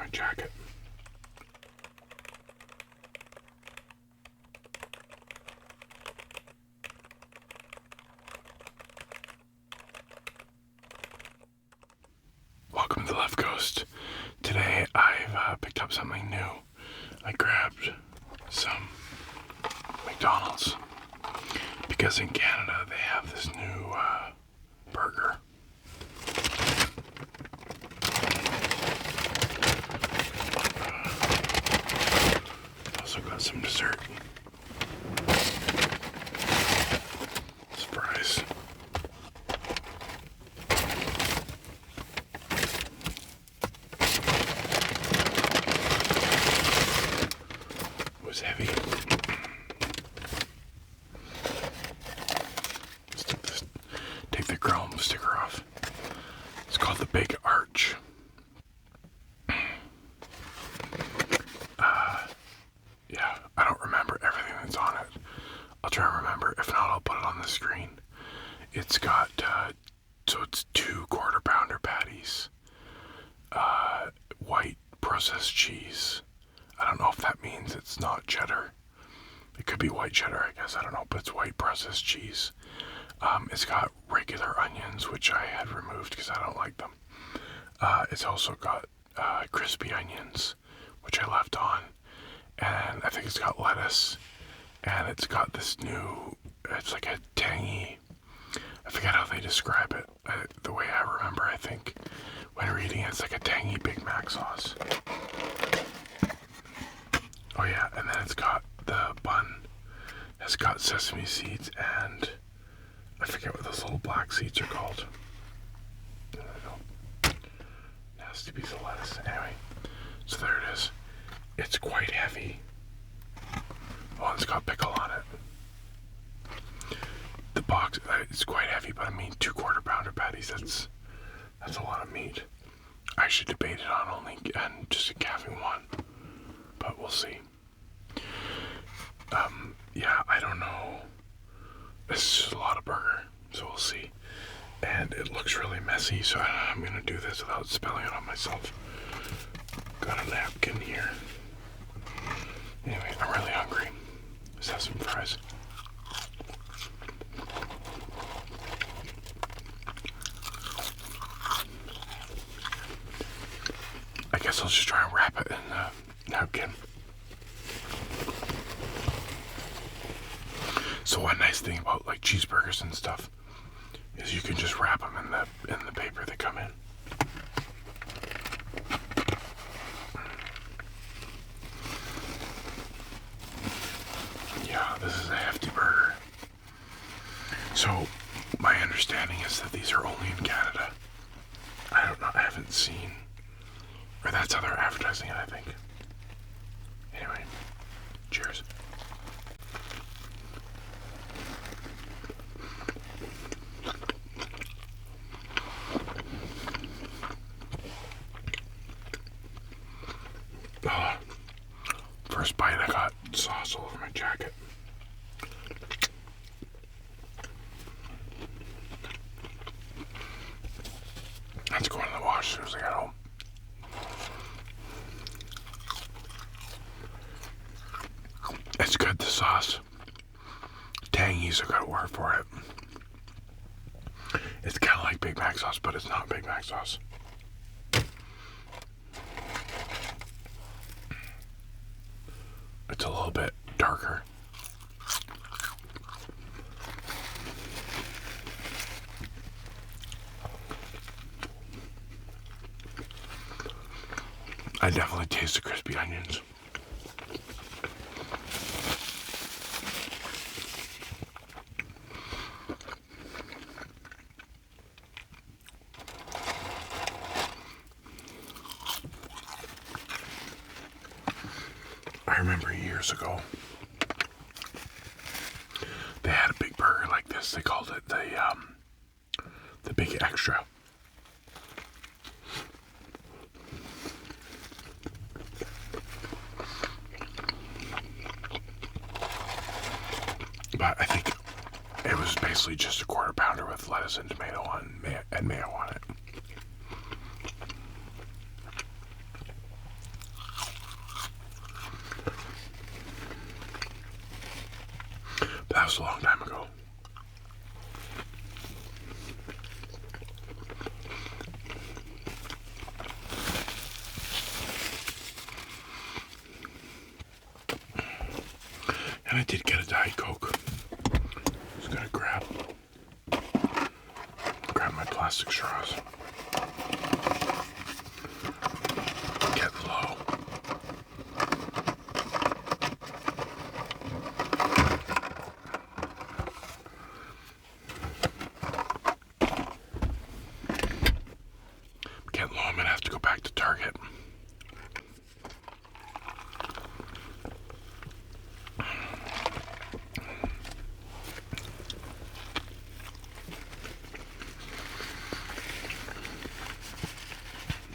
my jacket. Welcome to Left Coast. Today I've picked up something new. I grabbed some McDonald's because in Canada they have this new burger. Also got some dessert. Surprise. Was heavy. Let's take the chrome sticker off. It's called the Big Arch. Yeah, I don't remember everything that's on it. I'll try and remember. If not, I'll put it on the screen. It's got, so it's 2 quarter pounder patties, white processed cheese. I don't know if that means it's not cheddar. It could be white cheddar, I guess. I don't know, but it's white processed cheese. It's got regular onions, which I had removed because I don't like them. It's also got crispy onions, which I left on. And I think it's got lettuce. And it's got this new, it's like a tangy, I forget how they describe it. The way I remember, I think, when reading it, it's like a tangy Big Mac sauce. Oh yeah, and then it's got the bun. It's got sesame seeds and I forget what those little black seeds are called. I don't know. Nasty piece of lettuce. Anyway, so there it is. It's quite heavy. Oh, it's got pickle on it. The box, it's quite heavy, but I mean 2 quarter pounder patties, that's a lot of meat. I should debate it on only and just having one, but we'll see. Yeah, I don't know. This is just a lot of burger, so we'll see. And it looks really messy, so I'm gonna do this without spilling it on myself. Got a napkin here. Anyway, I'm really hungry. Let's have some fries. I guess I'll just try and wrap it in the napkin. So one nice thing about like cheeseburgers and stuff is you can just wrap them in the paper they come in. Yeah, this is a hefty burger. So my understanding is that these are only in Canada. I don't know, I haven't seen, or that's how they're advertising it, I think. Anyway, cheers. First bite, I got sauce all over my jacket. Let's go in the wash as soon as I get home. It's good, the sauce. Tangy's a good word for it. It's kind of like Big Mac sauce, but it's not Big Mac sauce. It's a little bit darker. I definitely taste the crispy onions. I remember years ago, they had a big burger like this. They called it the Big Extra. But I think it was basically just a quarter pounder with lettuce and tomato and mayo on it. was a long time ago. And I did get a Diet Coke. Just gotta grab my plastic straws. Get low. Get low, I'm gonna have to go back to Target.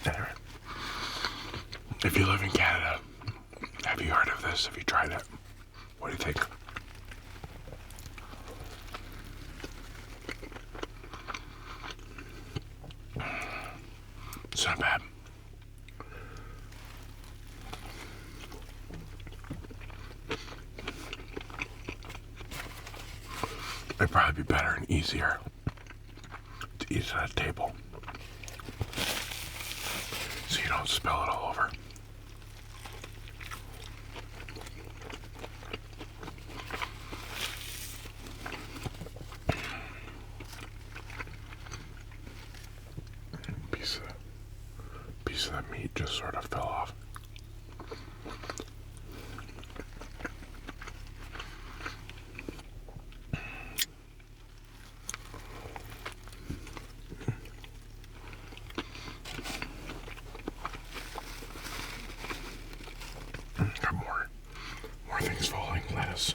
Anyway, if you live in Canada, have you heard of this? Have you tried it? What do you think? It's not bad. It'd probably be better and easier to eat at a table, so you don't spill it all over. Piece of that meat just sort of fell off. Got more things falling. Lettuce.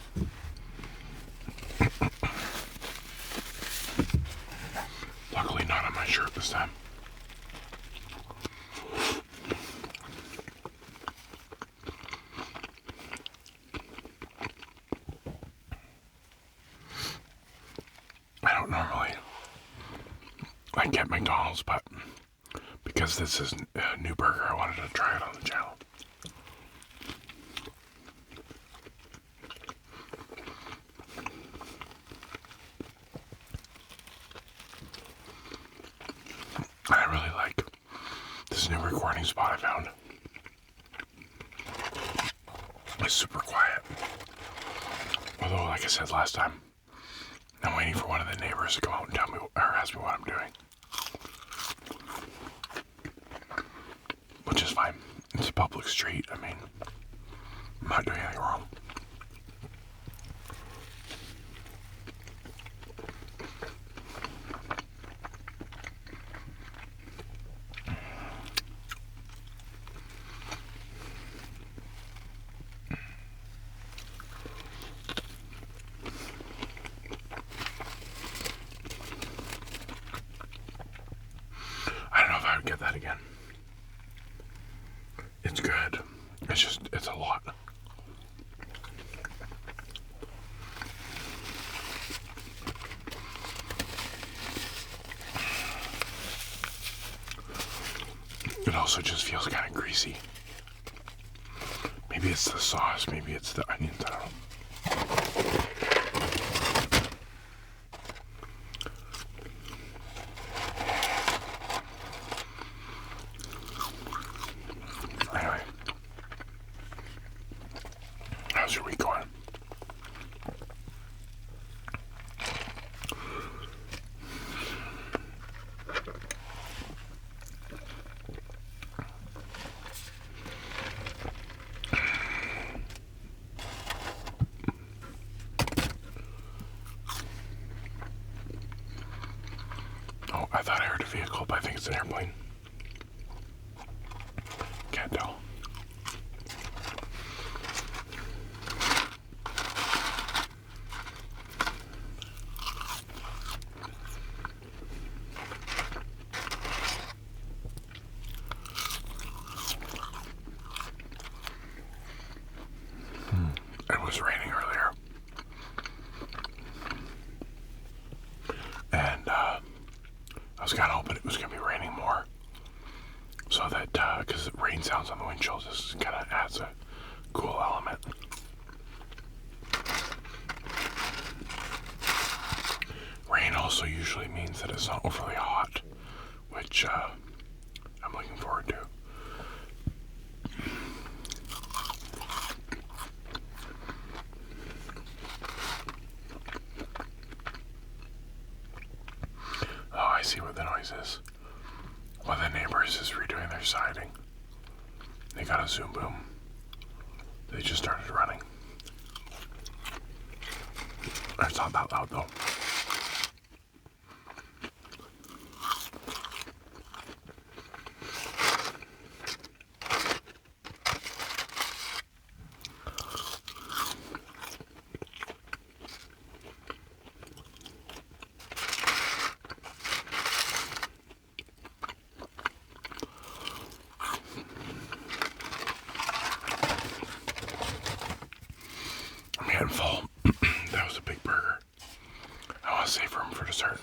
Luckily not on my shirt this time. I don't normally like get McDonald's, but because this is a new burger, I wanted to try it on the channel. I really like this new recording spot I found. It's super quiet. Although, like I said last time, I'm waiting for one of the neighbors to come out and tell me or ask me what I'm doing. Which is fine. It's a public street. I mean, I'm not doing anything wrong. I would get that again. It's good. It's a lot. It also just feels kind of greasy. Maybe it's the sauce, maybe it's the onions, I don't know. Anyway, how's your week going? Oh, I thought I heard a vehicle, but I think it's an airplane. Can't tell. It was raining earlier. And I was kind of hoping it was going to be raining more. So that, because the rain sounds on the windshield, this kind of adds a cool element. also usually means that it's not overly hot, which I'm looking forward to. Oh, I see what the noise is. One of the neighbors is redoing their siding. They got a Zoom boom. They just started running. It's not that loud though. I'm getting full. That was a big burger. I want to save room for dessert.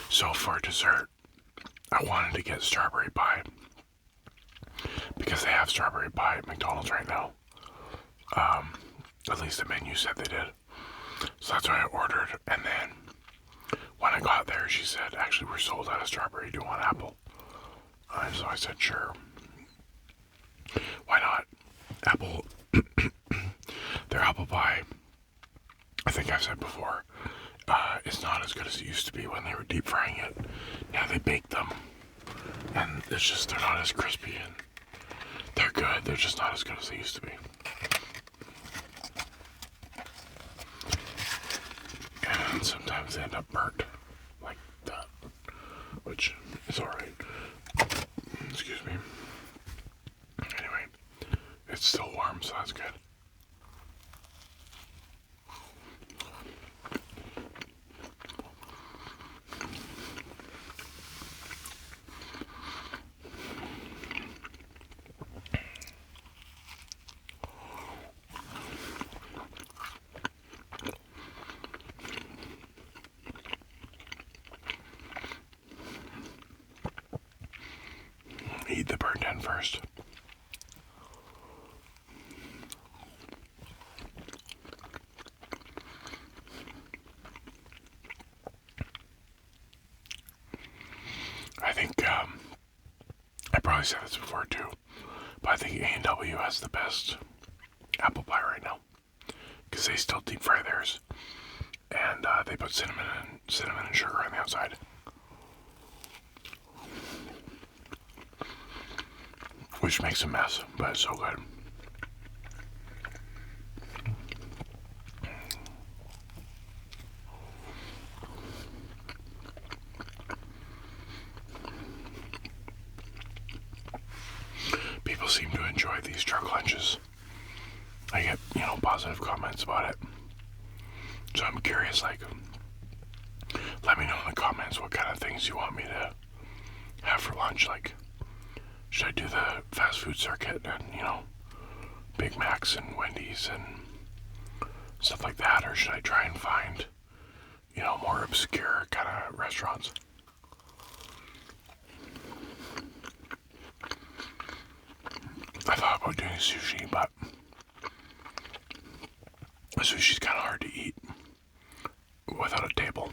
So for dessert, I wanted to get strawberry pie because they have strawberry pie at McDonald's right now. At least the menu said they did. So that's what I ordered. And then when I got there, she said, actually, we're sold out of strawberry. Do you want apple? So I said, sure. Why not? Apple, their apple pie, I think I've said before, is not as good as it used to be when they were deep frying it. Now they bake them, and it's just, they're not as crispy, and they're good, they're just not as good as they used to be. And sometimes they end up burnt, like that, which is alright. Excuse me. Anyway, it's still warm, so that's good. Eat the burnt end first. I think, I probably said this before too, but I think A&W has the best apple pie right now, because they still deep fry theirs, and they put cinnamon and sugar on the outside. Which makes a mess, but it's so good. People seem to enjoy these truck lunches. I get, positive comments about it. So I'm curious, let me know in the comments what kind of things you want me to have for lunch, should I do the fast food circuit and, Big Macs and Wendy's and stuff like that? Or should I try and find, more obscure kind of restaurants? I thought about doing sushi, but sushi's kind of hard to eat without a table.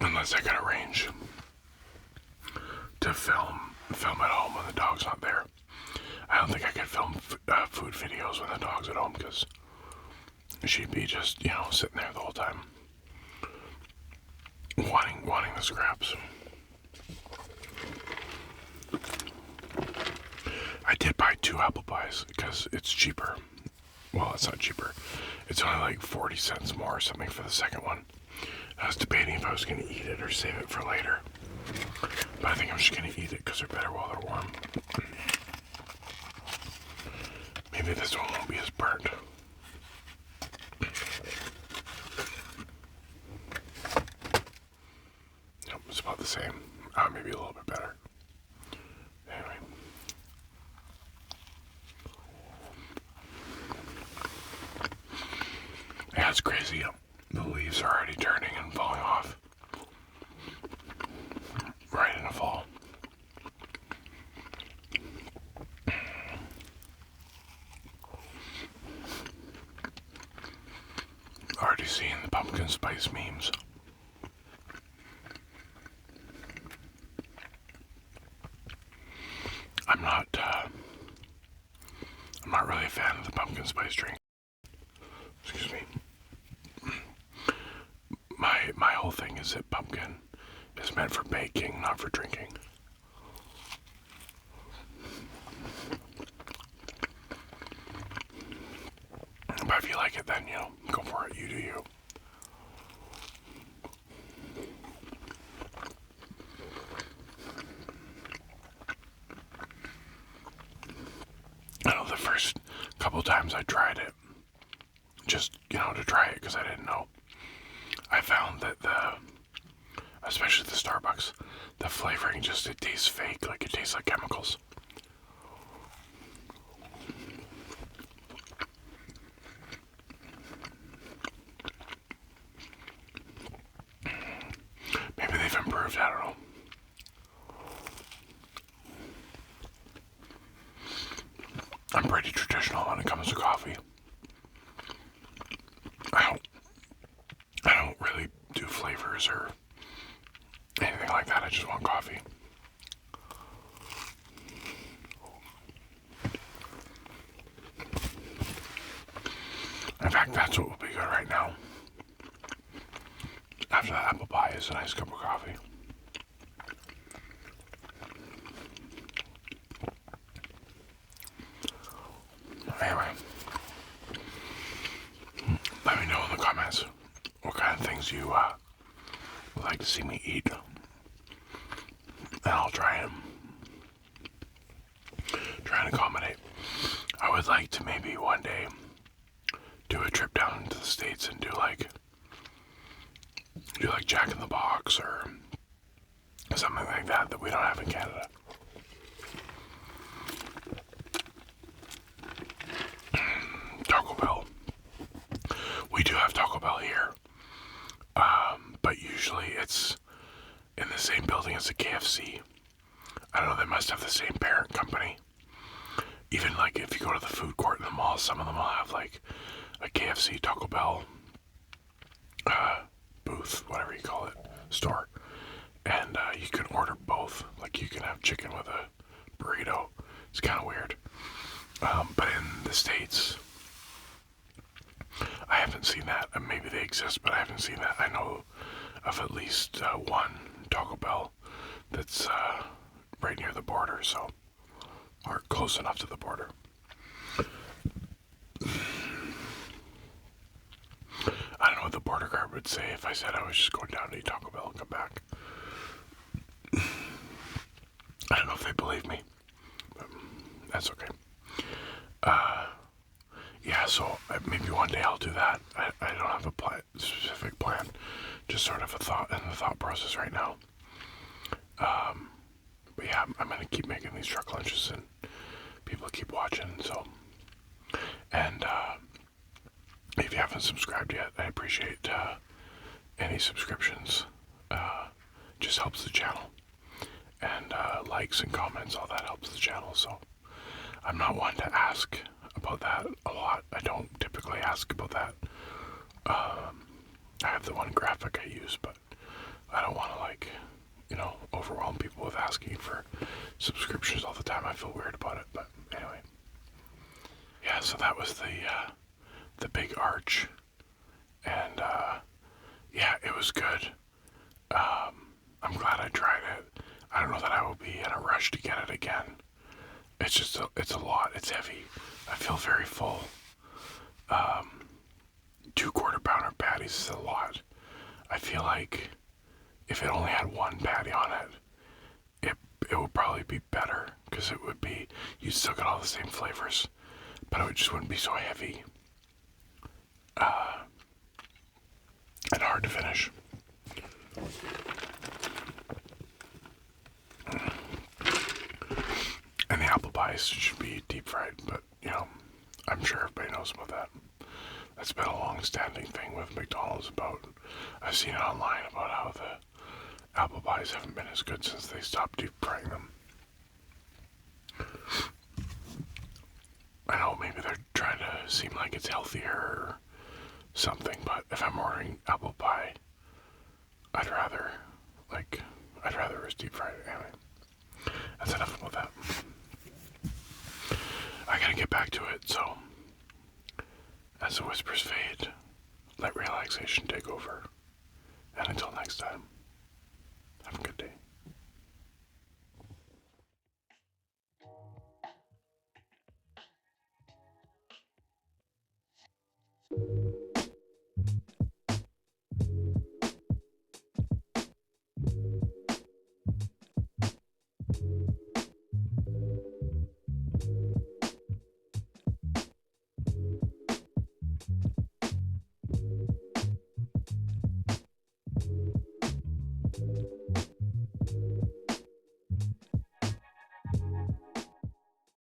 Unless I can arrange to film at home when the dog's not there. I don't think I could film food videos when the dog's at home, because she'd be just, sitting there the whole time, wanting the scraps. I did buy 2 apple pies because it's cheaper. Well, it's not cheaper. It's only like 40 cents more or something for the second one. I was debating if I was going to eat it or save it for later. But I think I'm just going to eat it because they're better while they're warm. Maybe this one won't be as burnt. Nope, it's about the same. Maybe a little bit better. Anyway. crazy. The leaves are already turning and falling off. Right in the fall. Already seeing the pumpkin spice memes. I'm not really a fan of the pumpkin spice drink. Excuse me. My whole thing is that pumpkin is meant for baking, not for drinking. But if you like it, then, go for it. You do you. I know the first couple times I tried it, just, to try it because I didn't know, I found that especially the Starbucks, the flavoring it tastes fake, like it tastes like chemicals. Maybe they've improved, I don't know. I'm pretty traditional when it comes to coffee. I don't really do flavors or anything like that. I just want coffee. In fact, that's what will be good right now. After that apple pie is a nice cup of coffee. Anyway, let me know in the comments what kind of things you would like to see me eat, and I'll try and accommodate. I would like to maybe one day do a trip down to the States and do like Jack in the Box or something like that we don't have in Canada. Taco Bell. We do have Taco Bell here, but usually it's in the same building as the KFC. I don't know, they must have the same parent company. Even like if you go to the food court in the mall, some of them will have like a KFC, Taco Bell booth, whatever you call it, store. And you can order both. Like you can have chicken with a burrito. It's kind of weird. But in the States, I haven't seen that. Maybe they exist, but I haven't seen that. I know of at least one Taco Bell that's right near the border, or close enough to the border. I don't know what the border guard would say if I said I was just going down to eat Taco Bell and come back. I don't know if they believe me, but that's okay. Yeah, so maybe one day I'll do that. I don't have a specific plan, just sort of in the thought process right now. But yeah, I'm going to keep making these truck lunches and people keep watching, so. And if you haven't subscribed yet, I appreciate any subscriptions. Just helps the channel. And likes and comments, all that helps the channel, so. I'm not one to ask about that a lot. I don't typically ask about that. I have the one graphic I use, but I don't want to overwhelm people with asking for subscriptions all the time. I feel weird about it, but anyway. Yeah, so that was the big arch, and yeah, it was good. I'm glad I tried it. I don't know that I will be in a rush to get it again. It's just it's a lot. It's heavy. I feel very full. 2 quarter-pounder patties is a lot. I feel like if it only had one patty on it, it would probably be better, because it would be, you still got all the same flavors, but it just wouldn't be so heavy and hard to finish. And the apple pies should be deep fried, but I'm sure everybody knows about that. That's been a long-standing thing with McDonald's about. I've seen it online about how the apple pies haven't been as good since they stopped deep frying them. I know maybe they're trying to seem like it's healthier or something, but if I'm ordering apple pie, I'd rather it was deep fried. Anyway, that's enough about that. I gotta get back to it, so as the whispers fade, let relaxation take over. And until next time, have a good day.